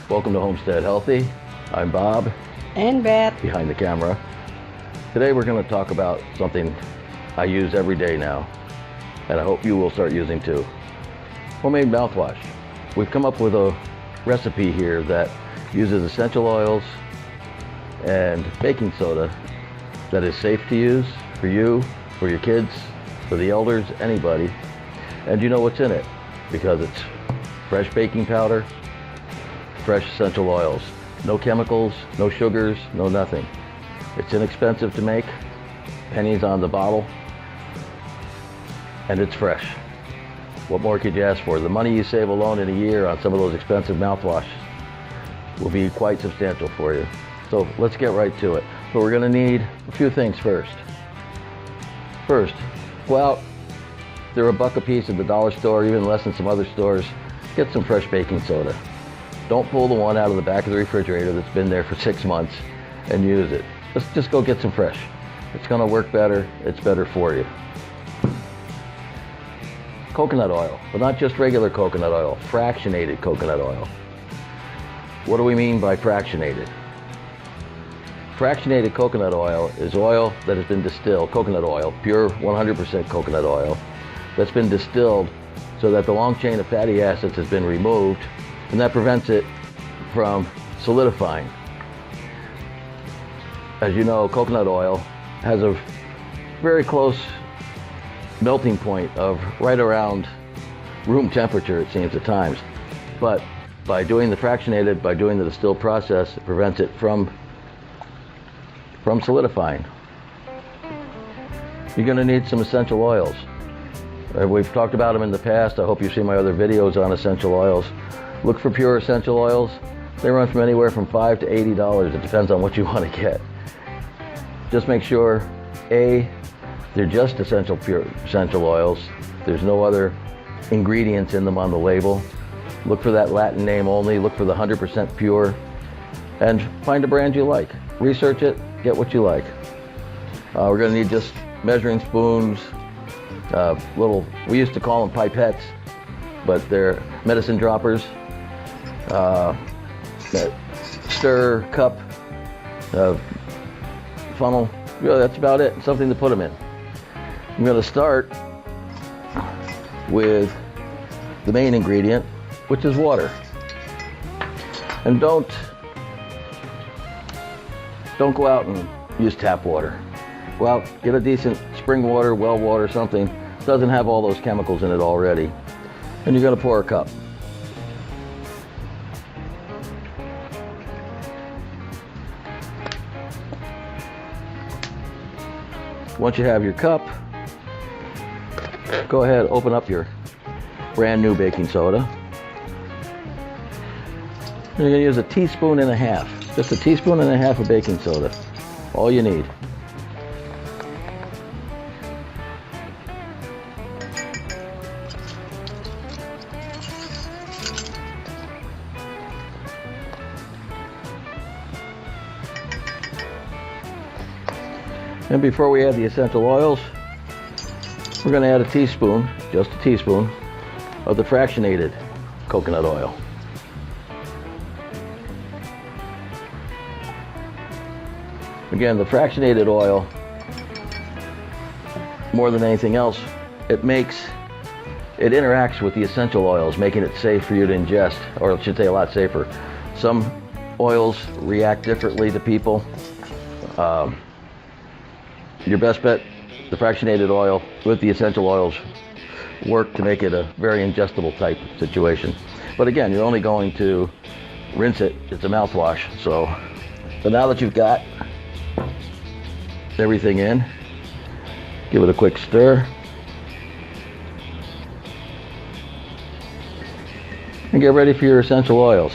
Welcome to Homestead Healthy. I'm Bob. And Beth. Behind the camera. Today we're going to talk about something I use every day now, and I hope you will start using too. Homemade mouthwash. We've come up with a recipe here that uses essential oils and baking soda that is safe to use for you, for your kids, for the elders, anybody. And you know what's in it because it's fresh baking powder, fresh essential oils. No chemicals, no sugars, no nothing. It's inexpensive to make, pennies on the bottle, and it's fresh. What more could you ask for? The money you save alone in a year on some of those expensive mouthwash will be quite substantial for you. So let's get right to it. So we're gonna need a few things first. First, go out, they're $1 a piece at the dollar store, even less than some other stores. Get some fresh baking soda. Don't pull the one out of the back of the refrigerator that's been there for 6 months and use it. Just go get some fresh. It's gonna work better, it's better for you. Coconut oil, but not just regular coconut oil, fractionated coconut oil. What do we mean by fractionated? Fractionated coconut oil is oil that has been distilled, coconut oil, pure 100% coconut oil, that's been distilled so that the long chain of fatty acids has been removed, and that prevents it from solidifying. As you know, coconut oil has a very close melting point of right around room temperature, it seems at times. But by doing the fractionated, by doing the distilled process, it prevents it from solidifying. You're going to need some essential oils. We've talked about them in the past. I hope you've seen my other videos on essential oils. Look for pure essential oils. They run from anywhere from $5 to $80. It depends on what you want to get. Just make sure, A, they're just pure essential oils. There's no other ingredients in them on the label. Look for that Latin name only. Look for the 100% pure. And find a brand you like. Research it, get what you like. We're going to need just measuring spoons, we used to call them pipettes, but they're medicine droppers, stir, cup, funnel. Really, that's about it. Something to put them in. I'm going to start with the main ingredient, which is water. And don't go out and use tap water. Go out, get a decent spring water, well water, something. Doesn't have all those chemicals in it already. And you're going to pour a cup. Once you have your cup, go ahead, open up your brand new baking soda. You're going to use 1.5 teaspoons, just 1.5 teaspoons of baking soda. All you need. And before we add the essential oils, we're going to add just a teaspoon, of the fractionated coconut oil. Again, the fractionated oil, more than anything else, it interacts with the essential oils, making it safe for you to ingest, or I should say a lot safer. Some oils react differently to people. Your best bet, the fractionated oil with the essential oils work to make it a very ingestible type situation. But again, you're only going to rinse it. It's a mouthwash. So now that you've got everything in, give it a quick stir. And get ready for your essential oils.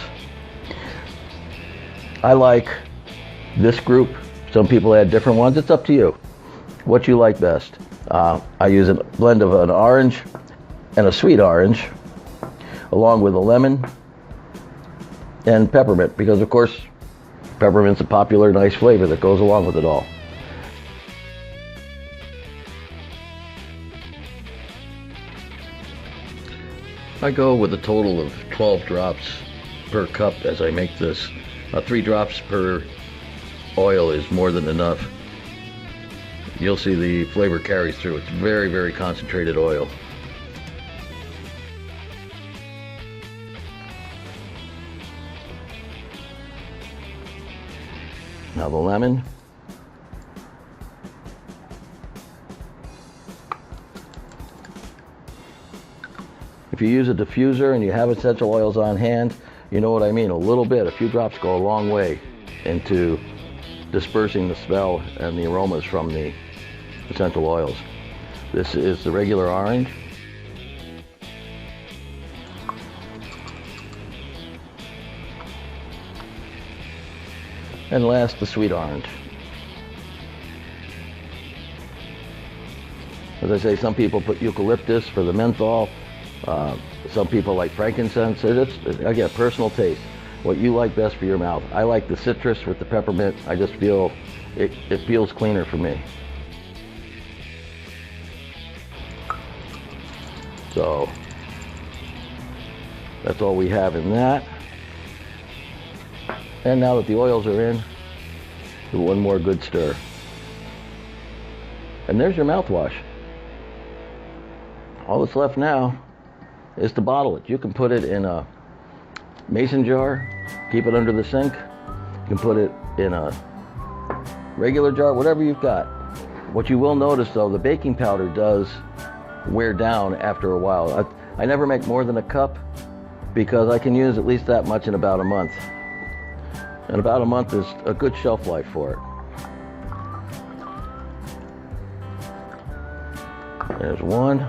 I like this group. Some people add different ones. It's up to you. What you like best. I use a blend of an orange and a sweet orange, along with a lemon and peppermint, because of course peppermint's a popular nice flavor that goes along with it all. I go with a total of 12 drops per cup as I make this. 3 drops per oil is more than enough. You'll see the flavor carries through. It's very, very concentrated oil. Now the lemon. If you use a diffuser and you have essential oils on hand, you know what I mean. A little bit, a few drops go a long way into dispersing the smell and the aromas from the essential oils. This is the regular orange. And last, the sweet orange. As I say, some people put eucalyptus for the menthol. Some people like frankincense. Again, personal taste. What you like best for your mouth. I like the citrus with the peppermint. I just feel it feels cleaner for me. So that's all we have in that. And now that the oils are in, do one more good stir. And there's your mouthwash. All that's left now is to bottle it. You can put it in a mason jar, keep it under the sink. You can put it in a regular jar, whatever you've got. What you will notice though, the baking powder does wear down after a while. I never make more than a cup because I can use at least that much in about a month. And about a month is a good shelf life for it. There's one.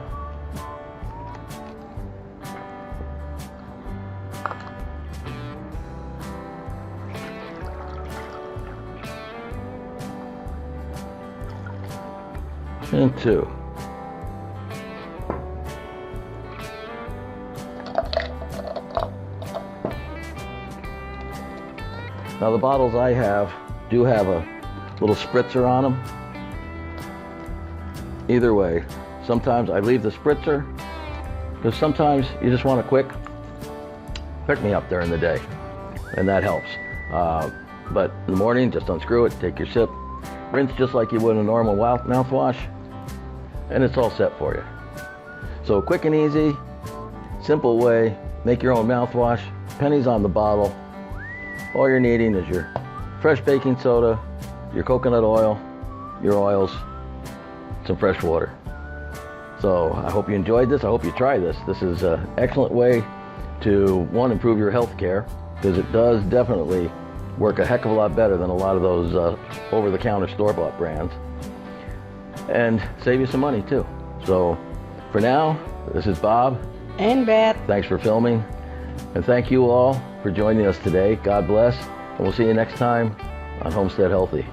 And 2. Now the bottles I have do have a little spritzer on them. Either way, sometimes I leave the spritzer because sometimes you just want a quick pick-me-up during the day, and that helps. But in the morning, just unscrew it, take your sip, rinse just like you would a normal mouthwash, and it's all set for you. So quick and easy, simple way, make your own mouthwash, pennies on the bottle. All you're needing is your fresh baking soda, your coconut oil, your oils, some fresh water. So I hope you enjoyed this. I hope you try this. This is an excellent way to, one, improve your health care, because it does definitely work a heck of a lot better than a lot of those over-the-counter store-bought brands, and save you some money too. So for now, this is Bob and Beth. Thanks for filming, and thank you all for joining us today. God bless, and we'll see you next time on Homestead Healthy.